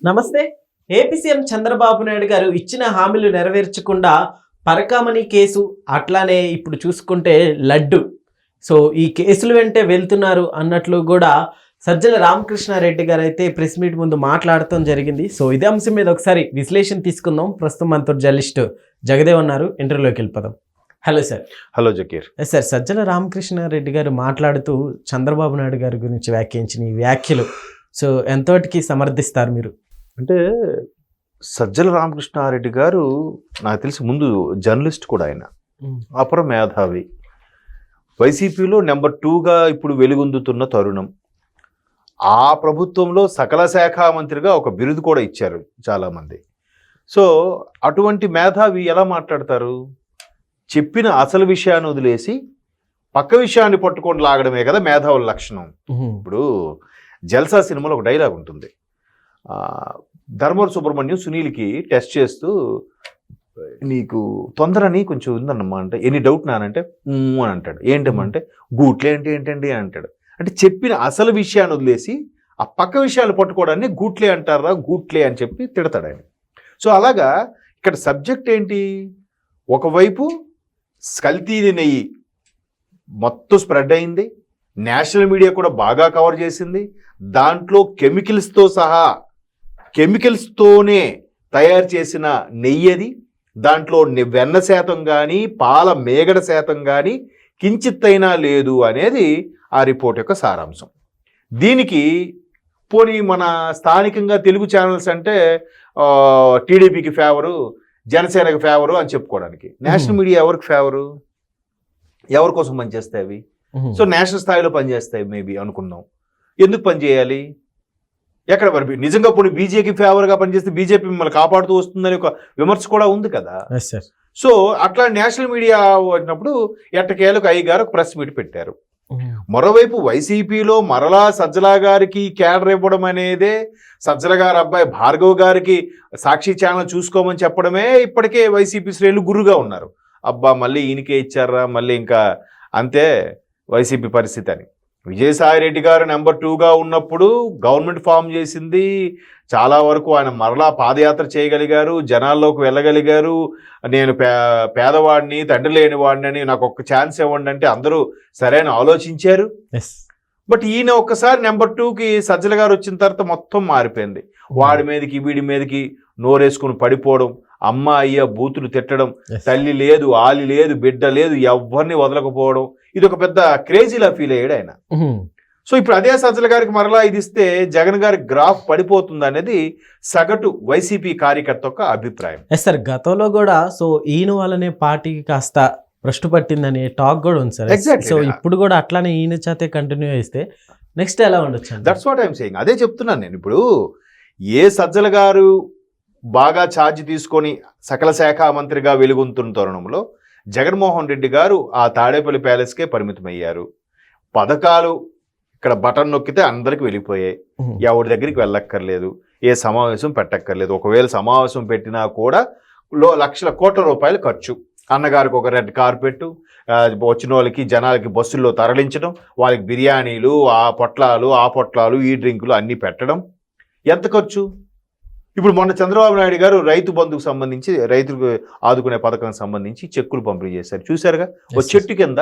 నమస్తే. AP CM Chandrababu Naidu గారు ఇచ్చిన హామీలు నెరవేర్చకుండా పరకామణి కేసు, అట్లానే ఇప్పుడు చూసుకుంటే లడ్డు, సో ఈ కేసులు వెంటే వెళ్తున్నారు అన్నట్లు కూడా సజ్జల రామకృష్ణారెడ్డి గారు అయితే ప్రెస్ మీట్ ముందు మాట్లాడటం జరిగింది. సో ఇదే అంశం మీద ఒకసారి విశ్లేషణ తీసుకుందాం. ప్రస్తుతం మనతో జర్నలిస్ట్ జగదేవ్ ఉన్నారు, ఇంటర్వ్యూలోకి వెళ్ళిపోదాం. Hello sir. Hello Zakir. Sir, Sajjala Ramakrishna Reddy గారు మాట్లాడుతూ చంద్రబాబు నాయుడు గారి గురించి వ్యాఖ్యానించిన ఈ వ్యాఖ్యలు సో ఎంతోటికి సమర్థిస్తారు మీరు? అంటే సజ్జల రామకృష్ణారెడ్డి గారు నాకు తెలిసి ముందు జర్నలిస్ట్ కూడా, ఆయన అపర మేధావి, వైసీపీలో నెంబర్ 2గా ఇప్పుడు వెలుగొందుతున్న తరుణం. ఆ ప్రభుత్వంలో సకల శాఖ మంత్రిగా ఒక బిరుదు కూడా ఇచ్చారు చాలామంది. సో అటువంటి మేధావి ఎలా మాట్లాడతారు? చెప్పిన అసలు విషయాన్ని వదిలేసి పక్క విషయాన్ని పట్టుకొని లాగడమే కదా మేధావుల లక్షణం. ఇప్పుడు జల్సా సినిమాలో ఒక డైలాగ్ ఉంటుంది, ధర్మవరం సుబ్రహ్మణ్యం సునీల్కి టెస్ట్ చేస్తూ, నీకు తొందరని కొంచెం ఉందన్నమ్మా అంటే, ఎన్ని డౌట్ నానంటే అని అంటాడు. ఏంటమ్మంటే గూట్లే అంటే ఏంటండి అని అంటాడు. అంటే చెప్పిన అసలు విషయాన్ని వదిలేసి ఆ పక్క విషయాలు పట్టుకోవడాన్ని గూట్లే అంటారా, గూట్లే అని చెప్పి తిడతాడు ఆయన. సో అలాగా ఇక్కడ సబ్జెక్ట్ ఏంటి? ఒకవైపు కల్తీని నెయ్యి మొత్తం స్ప్రెడ్ అయింది, నేషనల్ మీడియా కూడా బాగా కవర్ చేసింది. దాంట్లో కెమికల్స్తోనే తయారు చేసిన నెయ్యి అది. దాంట్లో వెన్న శాతం కానీ పాల మేగడ శాతం కానీ కించిత్తైనా లేదు అనేది ఆ రిపోర్ట్ యొక్క సారాంశం. దీనికి పోనీ మన స్థానికంగా తెలుగు ఛానల్స్ అంటే టీడీపీకి ఫేవరు, జనసేనకి ఫేవరు అని చెప్పుకోవడానికి, నేషనల్ మీడియా ఎవరికి ఫేవరు? ఎవరి కోసం పనిచేస్తాయి అవి? సో నేషనల్ స్థాయిలో పనిచేస్తాయి మేబీ అనుకుందాం. ఎందుకు పనిచేయాలి? ఎక్కడ మరి నిజంగా పోనీ బీజేపీ ఫేవర్గా పనిచేస్తే బీజేపీ మిమ్మల్ని కాపాడుతూ వస్తుందని ఒక విమర్శ కూడా ఉంది కదా. సో అట్లా నేషనల్ మీడియా వచ్చినప్పుడు ఎట్టకేలకు అయ్యగారు ఒక ప్రెస్ మీట్ పెట్టారు. మరోవైపు వైసీపీలో మరలా సజ్జల గారికి క్యాడర్ ఇవ్వడం అనేదే, సజ్జల గారి అబ్బాయి భార్గవ్ గారికి సాక్షి ఛానల్ చూసుకోమని చెప్పడమే ఇప్పటికే వైసీపీ శ్రేణులు గురుగా ఉన్నారు. అబ్బా మళ్ళీ ఈయనకే ఇచ్చారా, మళ్ళీ ఇంకా అంతే వైసీపీ పరిస్థితి అని. విజయసాయిరెడ్డి గారు నెంబర్ 2గా ఉన్నప్పుడు గవర్నమెంట్ ఫామ్ చేసింది, చాలా వరకు ఆయన మరలా పాదయాత్ర చేయగలిగారు, జనాల్లోకి వెళ్ళగలిగారు. నేను పేదవాడిని, తండ్రి లేని వాడిని అని, నాకు ఒక్క ఛాన్స్ ఇవ్వండి అంటే అందరూ సరైన ఆలోచించారు. బట్ ఈయన ఒక్కసారి నెంబర్ 2కి సజ్జల గారు వచ్చిన తర్వాత మొత్తం మారిపోయింది. వాడి మీదకి వీడి మీదకి నోరేసుకుని పడిపోవడం, అమ్మ అయ్య బూతులు తిట్టడం, తల్లి లేదు, ఆలి లేదు, బిడ్డ లేదు, ఎవరిని వదలకపోవడం, ఇది ఒక పెద్ద క్రేజీలా ఫీల్ అయ్యాడు ఆయన. సో ఇప్పుడు అదే సజ్జల గారికి మరలా ఇది ఇస్తే జగన్ గారి గ్రాఫ్ పడిపోతుంది అనేది సగటు వైసీపీ కార్యకర్త యొక్క అభిప్రాయం. సార్, గతంలో కూడా సో ఈయన వాళ్ళనే పార్టీకి కాస్త భ్రష్టు పట్టిందని టాక్ కూడా ఉంది సార్. సో ఇప్పుడు కూడా అట్లానే ఈయన చేతే కంటిన్యూ చేస్తే నెక్స్ట్ ఎలా ఉండొచ్చు? That's what I'm saying. అదే చెప్తున్నాను నేను. ఇప్పుడు ఏ సజ్జల గారు బాగా ఛార్జ్ తీసుకొని సకల శాఖ మంత్రిగా వెలుగొందుతున్న తరుణంలో జగన్మోహన్ రెడ్డి గారు ఆ తాడేపల్లి ప్యాలెస్కే పరిమితమయ్యారు. పథకాలు ఇక్కడ బటన్ నొక్కితే అందరికి వెళ్ళిపోయాయి, ఎవరి దగ్గరికి వెళ్ళక్కర్లేదు, ఏ సమావేశం పెట్టక్కర్లేదు. ఒకవేళ సమావేశం పెట్టినా కూడా లక్షల కోట్ల రూపాయలు ఖర్చు. అన్నగారికి ఒక రెడ్ కార్పెట్, వచ్చిన వాళ్ళకి జనాలకి బస్సుల్లో తరలించడం, వాళ్ళకి బిర్యానీలు, ఆ పొట్లాలు, ఈ డ్రింకులు అన్నీ పెట్టడం, ఎంత ఖర్చు? ఇప్పుడు మొన్న చంద్రబాబు నాయుడు గారు రైతు బంధుకు సంబంధించి, రైతులకు ఆదుకునే పథకానికి సంబంధించి చెక్కులు పంపిణీ చేశారు, చూశారుగా. ఒక చెట్టు కింద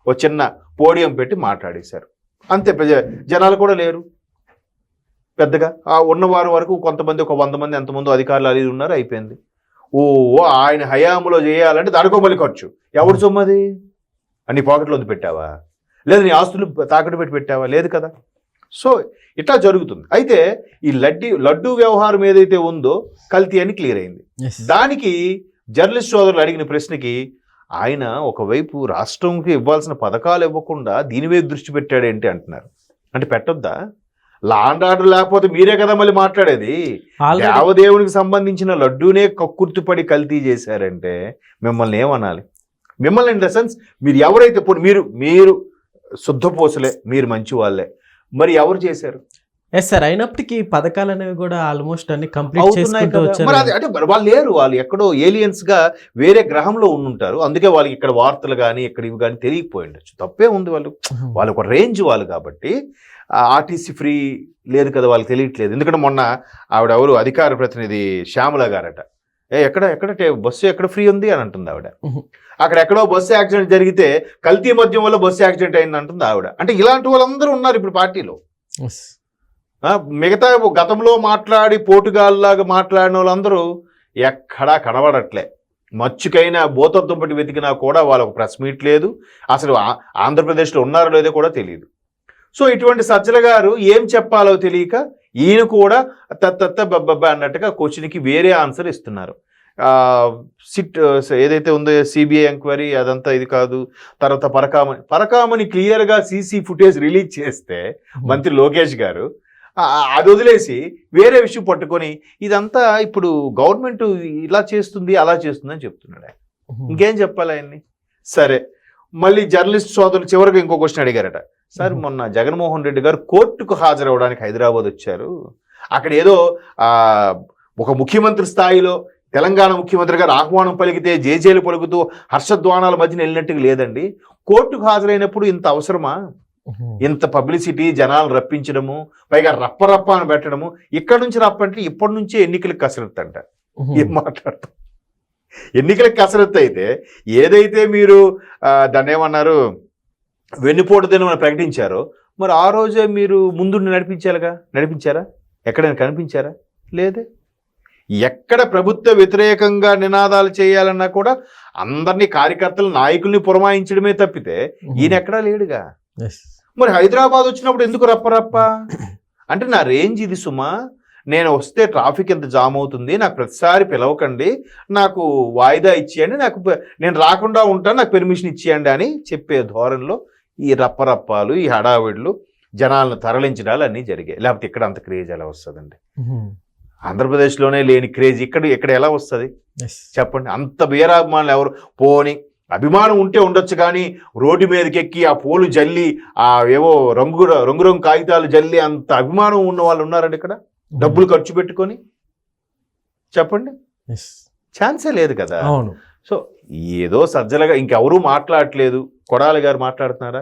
ఒక చిన్న పోడియం పెట్టి మాట్లాడేశారు, అంతే. జనాలు కూడా లేరు పెద్దగా. ఆ ఉన్నవారు వరకు కొంతమంది, ఒక 100 మంది ఎంతమంది అధికారులు అది ఉన్నారు, అయిపోయింది. ఆయన హయాంలో చేయాలంటే దానికో మళ్ళీ ఖర్చు. ఎవడు సొమ్మది? నీ పాకెట్లో పెట్టావా? లేదు నీ ఆస్తులు తాకట్టు పెట్టి పెట్టావా? లేదు కదా. సో ఇట్లా జరుగుతుంది. అయితే ఈ లడ్డు వ్యవహారం ఏదైతే ఉందో కల్తీ అని క్లియర్ అయింది. దానికి జర్నలిస్ట్ సోదరులు అడిగిన ప్రశ్నకి ఆయన ఒకవైపు రాష్ట్రంకి ఇవ్వాల్సిన పథకాలు ఇవ్వకుండా దీని మీద దృష్టి పెట్టాడేంటి అంటున్నారు. అంటే పెట్టొద్దా? లా అండ్ ఆర్డర్ లేకపోతే మీరే కదా మళ్ళీ మాట్లాడేది. దేవదేవునికి సంబంధించిన లడ్డూనే కక్కుర్తిపడి కల్తీ చేశారంటే మిమ్మల్ని ఏమనాలి? మిమ్మల్ని ఇన్ ద సెన్స్ మీరు ఎవరైతే మీరు శుద్ధపోసలే, మీరు మంచి వాళ్ళే, మరి ఎవరు చేశారు? సార్, అయినప్పటికీ పథకాలు అనేవి కూడా ఆల్మోస్ట్ అన్ని కంప్లీట్ చేసుకుంటూ వచ్చారు. అంటే వాళ్ళు లేరు, వాళ్ళు ఎక్కడో ఏలియన్స్ గా వేరే గ్రహంలో ఉండుంటారు. అందుకే వాళ్ళకి ఇక్కడ వార్తలు కానీ ఇక్కడ ఇవి కానీ తెలియకపోయి ఉండొచ్చు. తప్పే ఉంది. వాళ్ళు ఒక రేంజ్ వాళ్ళు కాబట్టి ఆర్టీసీ ఫ్రీ లేదు కదా, వాళ్ళకి తెలియట్లేదు. ఎందుకంటే మొన్న ఆవిడ అధికార ప్రతినిధి శ్యామల గారట, ఎక్కడ బస్సు ఎక్కడ ఫ్రీ ఉంది అని అంటుంది ఆవిడ. అక్కడ ఎక్కడో బస్సు యాక్సిడెంట్ జరిగితే కల్తీ మద్యం వల్ల బస్సు యాక్సిడెంట్ అయింది అంటుంది ఆవిడ. అంటే ఇలాంటి వాళ్ళందరూ ఉన్నారు ఇప్పుడు పార్టీలో. మిగతా గతంలో మాట్లాడి పోటుగాల్లాగా మాట్లాడిన వాళ్ళందరూ ఎక్కడా కనబడట్లే. మచ్చుకైనా బోతత్వంపటి వెతికినా కూడా వాళ్ళకు ప్రెస్ మీట్ లేదు, అసలు ఆంధ్రప్రదేశ్లో ఉన్నారో లేదో కూడా తెలియదు. సో ఇటువంటి సజ్జల గారు ఏం చెప్పాలో తెలియక ఈయన కూడా బబ్బ అన్నట్టుగా క్వశ్చన్కి వేరే ఆన్సర్ ఇస్తున్నారు. సిట్ ఏదైతే ఉందో సిబిఐ ఎంక్వైరీ అదంతా ఇది కాదు, తర్వాత పరకామని క్లియర్గా సీసీ ఫుటేజ్ రిలీజ్ చేస్తే మంత్రి లోకేష్ గారు అది వదిలేసి వేరే విషయం పట్టుకొని ఇదంతా ఇప్పుడు గవర్నమెంట్ ఇలా చేస్తుంది అలా చేస్తుంది అని చెప్తున్నాడు. ఇంకేం చెప్పాలి ఆయన్ని? సరే, మళ్ళీ జర్నలిస్ట్ సోదరులు చివరికి ఇంకో క్వశ్చన్ అడిగారట. సార్, మొన్న జగన్మోహన్ రెడ్డి గారు కోర్టుకు హాజరవడానికి హైదరాబాద్ వచ్చారు. అక్కడ ఏదో ఒక ముఖ్యమంత్రి స్థాయిలో తెలంగాణ ముఖ్యమంత్రి గారు ఆహ్వానం పలికితే జేజేలు పలుకుతూ హర్షధ్వానాల మధ్యన వెళ్ళినట్టుగా లేదండి. కోర్టుకు హాజరైనప్పుడు ఇంత అవసరమా? ఇంత పబ్లిసిటీ, జనాలు రప్పించడము, పైగా రప్ప అని పెట్టడము. ఇక్కడ నుంచి రప్పంటే ఇప్పటి నుంచే ఎన్నికలకు కసరత్తు అంట. ఏం మాట్లాడతాం? ఎన్నికలకు కసరత్తు అయితే ఏదైతే మీరు దాన్ని ఏమన్నారు వెన్నుపోటు దినం ప్రకటించారో మరి ఆ రోజే మీరు ముందు నడిపించారా? ఎక్కడైనా కనిపించారా? లేదే. ఎక్కడ ప్రభుత్వ వ్యతిరేకంగా నినాదాలు చేయాలన్నా కూడా అందరినీ కార్యకర్తలు నాయకుల్ని పురమాయించడమే తప్పితే ఈయన ఎక్కడా లేడుగా. మరి హైదరాబాద్ వచ్చినప్పుడు ఎందుకు రప్ప అంటే నా రేంజ్ ఇది సుమా, నేను వస్తే ట్రాఫిక్ ఎంత జామ్ అవుతుంది, నాకు ప్రతిసారి పిలవకండి, నాకు వాయిదా ఇచ్చేయండి, నేను రాకుండా ఉంటాను, నాకు పెర్మిషన్ ఇచ్చేయండి అని చెప్పే ధోరణిలో ఈ రప్పరప్పాలు, ఈ హడావిడ్లు, జనాలను తరలించడాలు అన్నీ జరిగాయి. లేకపోతే ఇక్కడ అంత క్రేజ్ ఎలా వస్తుందండి? ఆంధ్రప్రదేశ్లోనే లేని క్రేజ్ ఇక్కడ ఎలా వస్తుంది చెప్పండి? అంత బీరాభిమానులు ఎవరు? పోని అభిమానం ఉంటే ఉండొచ్చు, కానీ రోడ్డు మీదకి ఎక్కి ఆ పూలు జల్లి ఏవో రంగు కాగితాలు జల్లి అంత అభిమానం ఉన్న వాళ్ళు ఉన్నారండి ఇక్కడ, డబ్బులు ఖర్చు పెట్టుకొని? చెప్పండి, ఛాన్సే లేదు కదా. సో ఏదో సజ్జలుగా ఇంకెవరూ మాట్లాడట్లేదు. కొడాలి గారు మాట్లాడుతున్నారా?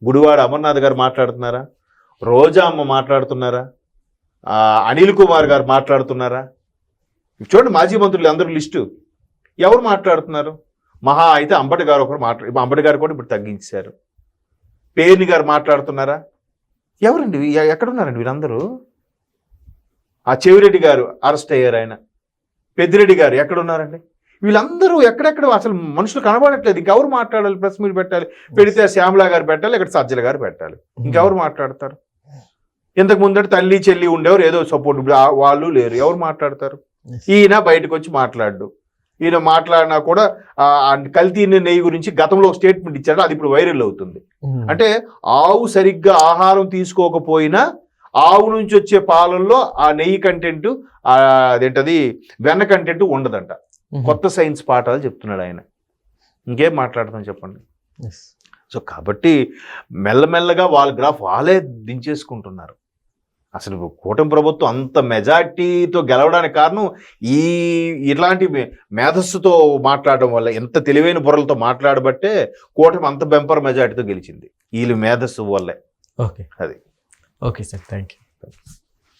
గుడివాడ అమర్నాథ్ గారు మాట్లాడుతున్నారా? రోజా అమ్మ మాట్లాడుతున్నారా? అనిల్ కుమార్ గారు మాట్లాడుతున్నారా? చూడండి, మాజీ మంత్రులు అందరూ లిస్టు ఎవరు మాట్లాడుతున్నారు? మహా అయితే అంబటి గారు ఒకరు అంబటి గారు కూడా ఇప్పుడు తగ్గించారు. పేర్ని గారు మాట్లాడుతున్నారా? ఎవరండి? ఎక్కడున్నారండి వీళ్ళందరూ? ఆ చెవిరెడ్డి గారు అరెస్ట్ అయ్యారు, ఆయన. పెద్దిరెడ్డి గారు ఎక్కడున్నారండి? వీళ్ళందరూ ఎక్కడెక్కడ అసలు మనుషులు కనబడట్లేదు. ఇంకెవరు మాట్లాడాలి? ప్రెస్ మీట్ పెట్టాలి, పెడితే శ్యామలా గారు పెట్టాలి, ఇక్కడ సజ్జల గారు పెట్టాలి. ఇంకెవరు మాట్లాడతారు? ఇంతకు ముందట తల్లి చెల్లి ఉండేవారు, ఏదో సపోర్ట్, వాళ్ళు లేరు, ఎవరు మాట్లాడతారు? ఈయన బయటకు వచ్చి మాట్లాడు. ఈయన మాట్లాడినా కూడా కల్తీ నెయ్యి గురించి గతంలో ఒక స్టేట్మెంట్ ఇచ్చాడు, అది ఇప్పుడు వైరల్ అవుతుంది. అంటే ఆవు సరిగ్గా ఆహారం తీసుకోకపోయినా ఆవు నుంచి వచ్చే పాలల్లో ఆ నెయ్యి కంటెంట్, అదేంటది వెన్న కంటెంట్ ఉండదంట. కొత్త సైన్స్ పాఠాలు చెప్తున్నాడు ఆయన. ఇంకేం మాట్లాడతాం చెప్పండి? సో కాబట్టి మెల్లమెల్లగా వాళ్ళ గ్రాఫ్ వాళ్ళే దించేసుకుంటున్నారు. అసలు కూటమి ప్రభుత్వం అంత మెజార్టీతో గెలవడానికి కారణం ఇట్లాంటి మేధస్సుతో మాట్లాడడం వల్ల, ఎంత తెలివైన బుర్రలతో మాట్లాడబట్టే కూటమి అంత బెంపర్ మెజార్టీతో గెలిచింది, వీళ్ళు మేధస్సు వల్లే. ఓకే, అది ఓకే సార్, థ్యాంక్ యూ.